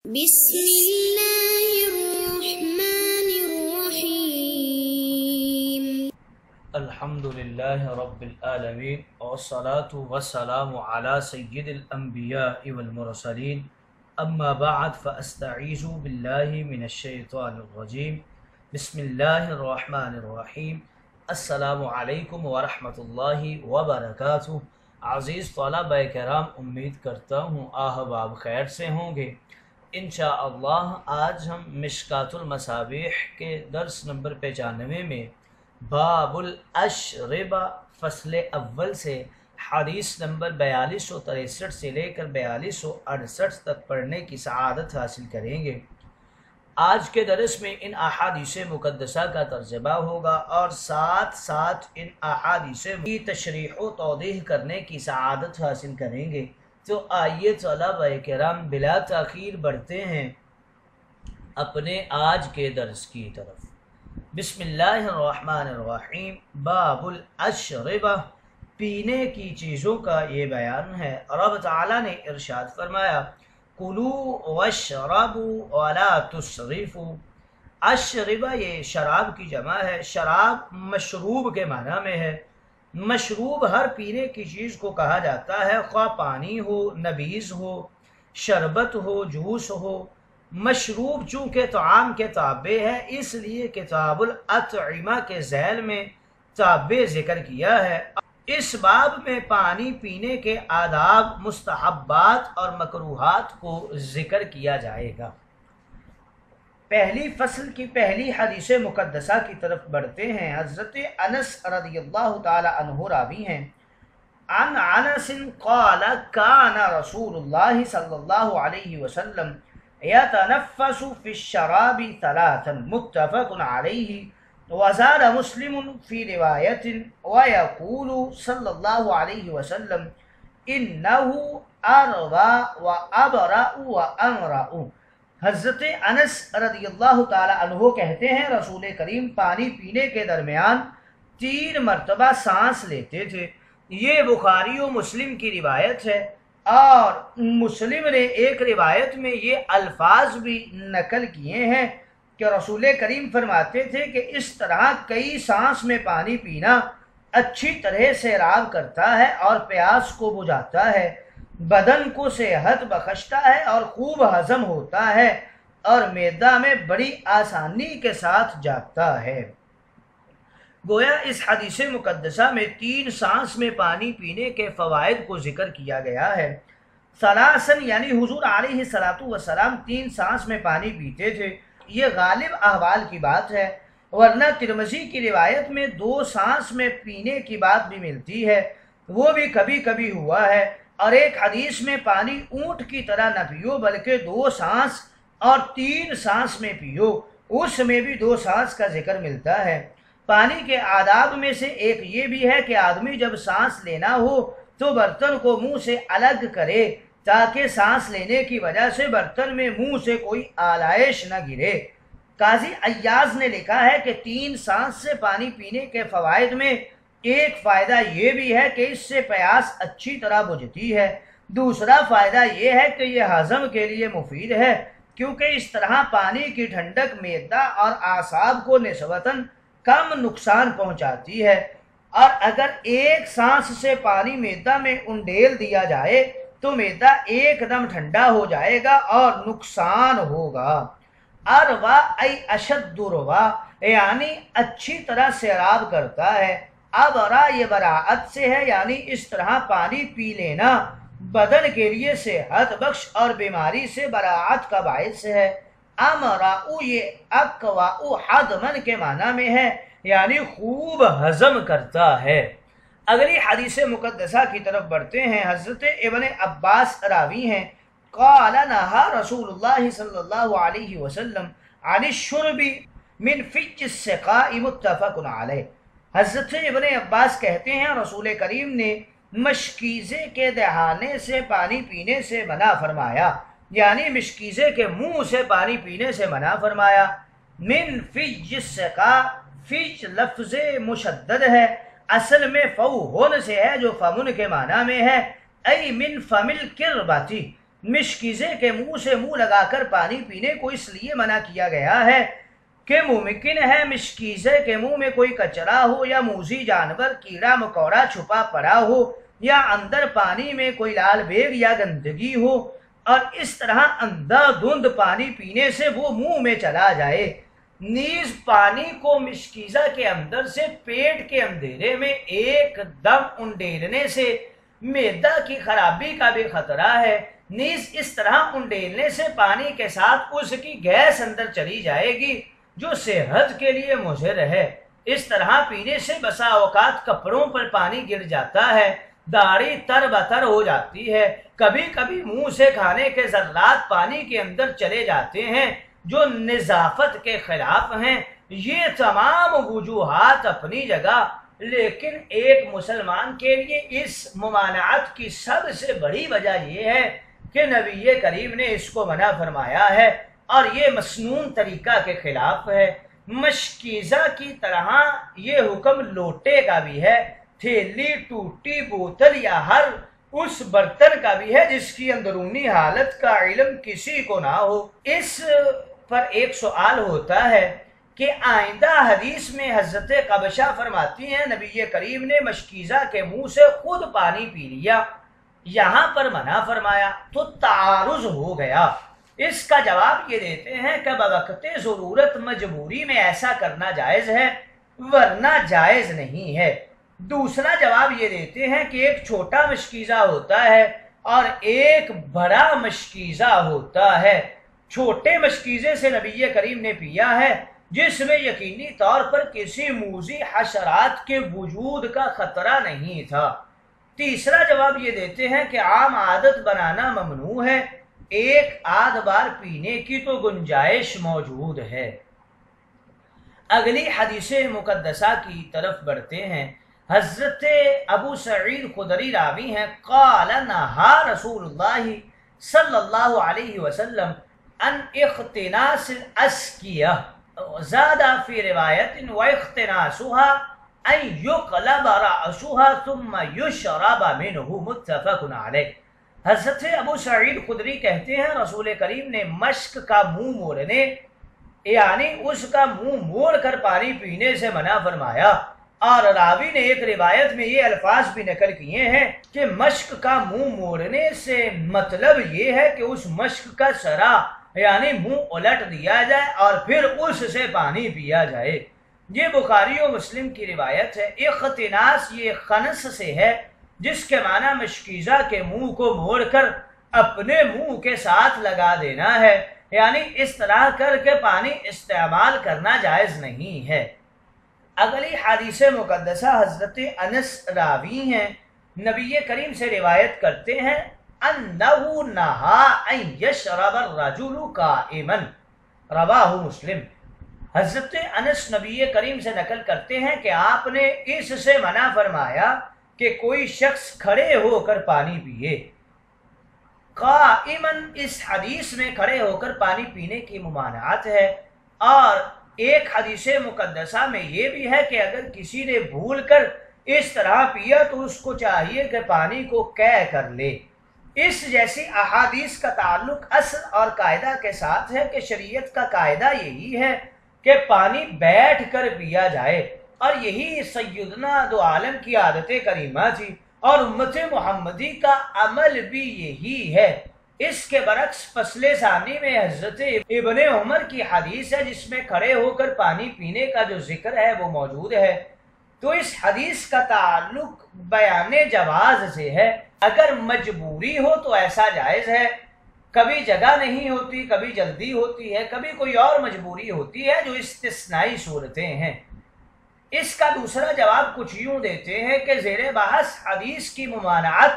بسم الله الرحمن الرحيم. الحمد لله رب العالمين والصلاة والسلام على سيد الأنبياء والمرسلين أما بعد فأستعيذ بالله من الشيطان الرجيم بسم الله الرحمن الرحيم. السلام علیکم ورحمۃ اللہ وبرکاتہ. عزیز طلبہ کرام، امید کرتا ہوں احباب خیر سے ہوں گے. انشاءاللہ آج ہم مشکات المصابیح کے درس نمبر 95 میں باب الاشربہ فصل اول سے حدیث نمبر 4263 سے لے کر 4268 تک پڑھنے کی سعادت حاصل کریں گے. آج کے درس میں ان احادیث مقدسہ کا ترجمہ ہوگا اور ساتھ ساتھ ان احادیث کی تشریح و توضیح کرنے کی سعادت حاصل کریں گے. تو آئیے طلبہ کرام بلا تاخیر بڑھتے ہیں اپنے آج کے درس کی طرف. بسم اللہ الرحمن الرحیم. باب الاشربہ، پینے کی چیزوں کا یہ بیان ہے. رب تعالیٰ نے ارشاد فرمایا کلوا واشربوا ولا تسرفوا. اشربہ یہ شراب کی جمع ہے. شراب مشروب کے معنی میں ہے. مشروب ہر پینے کی چیز کو کہا جاتا ہے، خواہ پانی ہو، نبیذ ہو، شربت ہو، جوس ہو. مشروب چونکہ طعام کے تابع ہے اس لیے کتاب الاطعمہ کے ذیل میں تابع ذکر کیا ہے. اس باب میں پانی پینے کے آداب، مستحبات اور مکروہات کو ذکر کیا جائے گا. پہلی فصل کی پہلی حدیث مقدسہ کی طرف بڑھتے ہیں. حضرت انس رضی اللہ تعالی عنہ راوی ہیں. عن انس قال کان رسول اللہ صلی اللہ علیہ وسلم یتنفس فی الشراب ثلاثا متفق علیہ. وزاد مسلم فی روایت ویقول صلی اللہ علیہ وسلم انہ اروا وابرأ وامرأ. حضرت انس رضی اللہ تعالی عنہ کہتے ہیں رسول کریم پانی پینے کے درمیان 3 مرتبہ سانس لیتے تھے. یہ بخاری و مسلم کی روایت ہے اور مسلم نے ایک روایت میں یہ الفاظ بھی نقل کیے ہیں کہ رسول کریم فرماتے تھے کہ اس طرح کئی سانس میں پانی پینا اچھی طرح سیراب کرتا ہے اور پیاس کو بجھاتا ہے، بدن کو صحت بخشتا ہے اور خوب ہضم ہوتا ہے اور معدہ میں بڑی آسانی کے ساتھ جاتا ہے. گویا اس حدیث مقدسہ میں 3 سانس میں پانی پینے کے فوائد کو ذکر کیا گیا ہے. ثلاثاً یعنی حضور علیہ السلام 3 سانس میں پانی پیتے تھے. یہ غالب احوال کی بات ہے، ورنہ ترمذی کی روایت میں 2 سانس میں پینے کی بات بھی ملتی ہے، وہ بھی کبھی کبھی ہوا ہے. اور ایک حدیث میں پانی اونٹ کی طرح نہ پیو بلکہ 2 سانس اور 3 سانس میں پیو، اس میں بھی 2 سانس کا ذکر ملتا ہے. پانی کے آداب میں سے ایک یہ بھی ہے کہ آدمی جب سانس لینا ہو تو برتن کو منہ سے الگ کرے تاکہ سانس لینے کی وجہ سے برتن میں منہ سے کوئی آلائش نہ گرے. قاضی ایاز نے لکھا ہے کہ 3 سانس سے پانی پینے کے فوائد میں ایک فائدہ یہ بھی ہے کہ اس سے پیاس اچھی طرح بجھتی ہے. دوسرا فائدہ یہ ہے کہ یہ ہضم کے لیے مفید ہے کیونکہ اس طرح پانی کی ٹھنڈک معدہ اور اعصاب کو نسبتاً کم نقصان پہنچاتی ہے. اور اگر ایک سانس سے پانی معدہ میں انڈیل دیا جائے تو معدہ ایک دم ٹھنڈا ہو جائے گا اور نقصان ہوگا. اروا ای اشد روا یعنی اچھی طرح سیراب کرتا ہے. ابرا یہ براعت سے ہے یعنی اس طرح پانی پی لینا بدن کے لیے صحت بخش اور بیماری سے براعت کا باعث ہے. امراؤ یہ اقواء حدمن کے معنی میں ہے یعنی خوب ہضم کرتا ہے. اگلی حدیث مقدسہ کی طرف بڑھتے ہیں. حضرت ابن عباس راوی ہیں. قال نہا رسول اللہ صلی اللہ علیہ وسلم عن الشرب من فج السقاء متفق علیہ. حضرت ابن عباس کہتے ہیں رسول کریم نے مشکیزے کے دہانے سے پانی پینے سے منع فرمایا، یعنی مشکیزے کے منہ سے پانی پینے سے منع فرمایا. من فج السقاء، فج لفظ مشدد ہے، اصل میں فوہن سے ہے جو فمن کے معنی میں ہے. ای من فم القربتی، مشکیزے کے منہ سے منہ لگا کر پانی پینے کو اس لیے منع کیا گیا ہے کہ ممکن ہے مشکیزے کے منہ میں کوئی کچرا ہو یا موذی جانور کیڑا مکوڑا چھپا پڑا ہو یا اندر پانی میں کوئی لال بیگ یا گندگی ہو، اور اس طرح اندھا دھند پانی پینے سے وہ منہ میں چلا جائے۔ نیز پانی کو مشکیزہ کے اندر سے پیٹ کے اندھیرے میں ایک دم انڈیلنے سے معدہ کی خرابی کا بھی خطرہ ہے۔ نیز اس طرح انڈیلنے سے پانی کے ساتھ اس کی گیس اندر چلی جائے گی جو صحت کے لیے مضر ہے۔ اس طرح پینے سے بسا اوقات کپڑوں پر پانی گر جاتا ہے، داڑھی تر بتر ہو جاتی ہے، کبھی کبھی منہ سے کھانے کے ذرات پانی کے اندر چلے جاتے ہیں جو نظافت کے خلاف ہیں۔ یہ تمام وجوہات اپنی جگہ، لیکن ایک مسلمان کے لیے اس ممانعت کی سب سے بڑی وجہ یہ ہے کہ نبی کریم نے اس کو منع فرمایا ہے اور یہ مسنون طریقہ کے خلاف ہے۔ مشکیزہ کی طرح یہ حکم لوٹے کا بھی ہے، تھیلی، ٹوٹی بوتل یا ہر اس برتن کا بھی ہے جس کی اندرونی حالت کا علم کسی کو نہ ہو۔ اس پر ایک سوال ہوتا ہے کہ آئندہ حدیث میں حضرت قبشہ فرماتی ہیں نبی کریم نے مشکیزہ کے منہ سے خود پانی پی لیا، یہاں پر منع فرمایا تو تعارض ہو گیا۔ اس کا جواب یہ دیتے ہیں کہ بوقت ضرورت مجبوری میں ایسا کرنا جائز ہے ورنہ جائز نہیں ہے۔ دوسرا جواب یہ دیتے ہیں کہ ایک چھوٹا مشکیزہ ہوتا ہے اور ایک بڑا مشکیزہ ہوتا ہے۔ چھوٹے مشکیزے سے نبی کریم نے پیا ہے جس میں یقینی طور پر کسی موذی حشرات کے وجود کا خطرہ نہیں تھا۔ تیسرا جواب یہ دیتے ہیں کہ عام عادت بنانا ممنوع ہے، ایک آدھ بار پینے کی تو گنجائش موجود ہے۔ اگلی حدیث مقدسہ کی طرف بڑھتے ہیں۔ حضرت ابو سعید خدری راوی ہیں، قال نہا رسول اللہ صلی اللہ علیہ وسلم ان اختناس الاسکیہ، زاد فی روایت واختناسها ان یقلب رأسها ثم یشرب منہ، متفق علیہ۔ حضرت ابو سعید خدری کہتے ہیں رسول کریم نے مشک کا منہ موڑنے یعنی اس کا منہ موڑ کر پانی پینے سے منع فرمایا، اور راوی نے ایک روایت میں یہ الفاظ بھی نقل کیے ہیں کہ مشک کا منہ موڑنے سے مطلب یہ ہے کہ اس مشک کا سرا یعنی منہ الٹ دیا جائے اور پھر اس سے پانی پیا جائے۔ یہ بخاری و مسلم کی روایت ہے۔ اختناس یہ خنس سے ہے جس کے معنی مشکیزہ کے منہ کو موڑ کر اپنے منہ کے ساتھ لگا دینا ہے، یعنی اس طرح کر کے پانی استعمال کرنا جائز نہیں ہے۔ اگلی حدیث مقدسہ حضرت انس راوی ہیں، نبی کریم سے روایت کرتے ہیں انہو نہا ان یشرب الرجل قائما، رواہ مسلم۔ حضرت انس نبی کریم سے نقل کرتے ہیں کہ آپ نے اس سے منع فرمایا کہ کوئی شخص کھڑے ہو کر پانی پیے۔ قائما اس حدیث میں کھڑے ہو کر پانی پینے کی ممانعت ہے، اور ایک حدیث مقدسہ میں یہ بھی ہے کہ اگر کسی نے بھول کر اس طرح پیا تو اس کو چاہیے کہ پانی کو قے کر لے۔ اس جیسی احادیث کا تعلق اصل اور قاعدہ کے ساتھ ہے کہ شریعت کا قاعدہ یہی ہے کہ پانی بیٹھ کر پیا جائے، اور یہی سیدنا دو عالم کی عادت کریمہ تھی، اور امت محمدی کا عمل بھی یہی ہے۔ اس کے برعکس فصل ثانی میں حضرت ابن عمر کی حدیث ہے جس میں کھڑے ہو کر پانی پینے کا جو ذکر ہے وہ موجود ہے۔ تو اس حدیث کا تعلق بیان جواز سے ہے، اگر مجبوری ہو تو ایسا جائز ہے، کبھی جگہ نہیں ہوتی، کبھی جلدی ہوتی ہے، کبھی کوئی اور مجبوری ہوتی ہے جو استثنائی صورتیں ہیں۔ اس کا دوسرا جواب کچھ یوں دیتے ہیں کہ زیر بحث حدیث کی ممانعت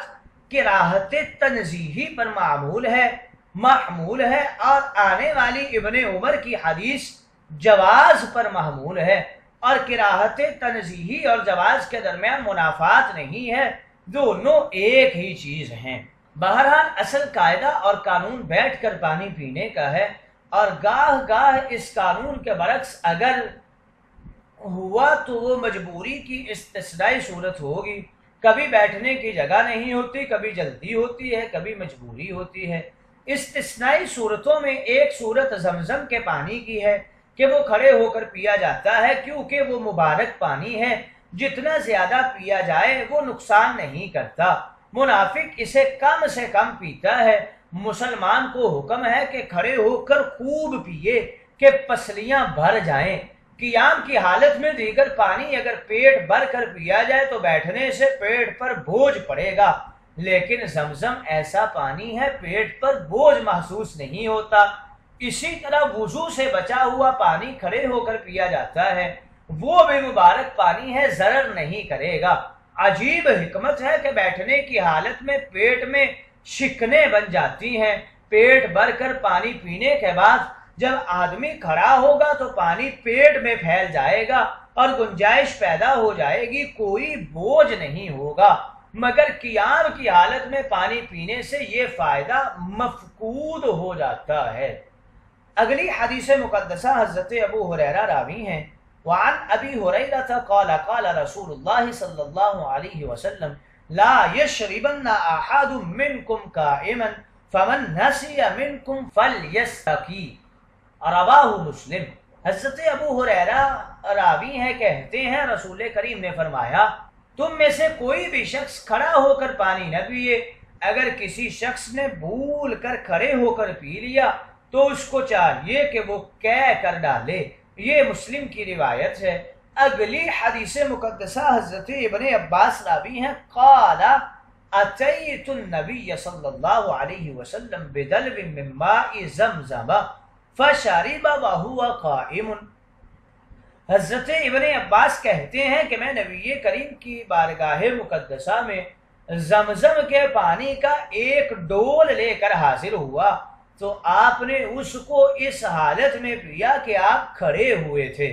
کراہت تنزیہی پر محمول ہے، اور آنے والی ابن عمر کی حدیث جواز پر محمول ہے، اور کراہت تنزیہی اور جواز کے درمیان منافات نہیں ہے، دونوں ایک ہی چیز ہیں۔ بہرحال اصل قاعدہ اور قانون بیٹھ کر پانی پینے کا ہے، اور گاہ گاہ اس قانون کے برعکس اگر ہوا تو وہ مجبوری کی استثنائی صورت ہوگی، کبھی بیٹھنے کی جگہ نہیں ہوتی، کبھی جلدی ہوتی ہے، کبھی مجبوری ہوتی ہے۔ استثنائی صورتوں میں ایک صورت زمزم کے پانی کی ہے کہ وہ کھڑے ہو کر پیا جاتا ہے، کیونکہ وہ مبارک پانی ہے، جتنا زیادہ پیا جائے وہ نقصان نہیں کرتا۔ منافق اسے کم سے کم پیتا ہے۔ مسلمان کو حکم ہے کہ کھڑے ہو کر خوب پیے کہ پسلیاں بھر جائیں۔ قیام کی حالت میں دیگر پانی اگر پیٹ بھر کر پیا جائے تو بیٹھنے سے پیٹ پر بوجھ پڑے گا، لیکن زمزم ایسا پانی ہے پیٹ پر بوجھ محسوس نہیں ہوتا۔ اسی طرح وضو سے بچا ہوا پانی کھڑے ہو کر پیا جاتا ہے، وہ بھی مبارک پانی ہے، ضرر نہیں کرے گا۔ عجیب حکمت ہے کہ بیٹھنے کی حالت میں پیٹ میں شکنیں بن جاتی ہیں۔ پیٹ بھر کر پانی پینے کے بعد جب آدمی کھڑا ہوگا تو پانی پیٹ میں پھیل جائے گا اور گنجائش پیدا ہو جائے گی، کوئی بوجھ نہیں ہوگا، مگر قیام کی حالت میں پانی پینے سے یہ فائدہ مفقود ہو جاتا ہے۔ اگلی حدیث مقدسہ حضرت ابو ہریرہ راوی ہیں، وعن ابی ہریرہ قال قال رسول اللہ صلی اللہ علیہ وسلم لا یشربن احد منکم قائما فمن نسی منکم فلیستقی، رواہ مسلم۔ حضرت ابو ہریرہ راوی ہیں، کہتے ہیں رسول کریم نے فرمایا تم میں سے کوئی بھی شخص کھڑا ہو کر پانی نہ پیے، اگر کسی شخص نے بھول کر کھڑے ہو کر پی لیا تو اس کو چاہیے کہ وہ قے کر ڈالے۔ یہ مسلم کی روایت ہے۔ اگلی حدیث مقدسہ حضرت ابن عباس راوی ہیں، قال اتیت النبی صلی اللہ علیہ وسلم بدلو من ماء زمزم فشرب وهو قائم۔ حضرت ابن عباس کہتے ہیں کہ میں نبی کریم کی بارگاہ مقدسہ میں زمزم کے پانی کا ایک ڈول لے کر حاضر ہوا تو آپ نے اس کو اس حالت میں پیا کہ آپ کھڑے ہوئے تھے۔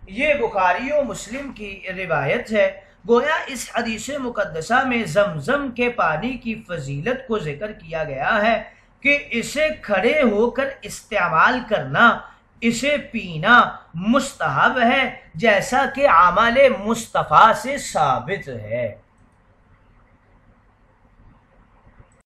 یہ بخاری و مسلم کی روایت ہے۔ گویا اس حدیث مقدسہ میں زمزم کے پانی کی فضیلت کو ذکر کیا گیا ہے کہ اسے کھڑے ہو کر استعمال کرنا، اسے پینا مستحب ہے، جیسا کہ عمل مصطفیٰ سے ثابت ہے۔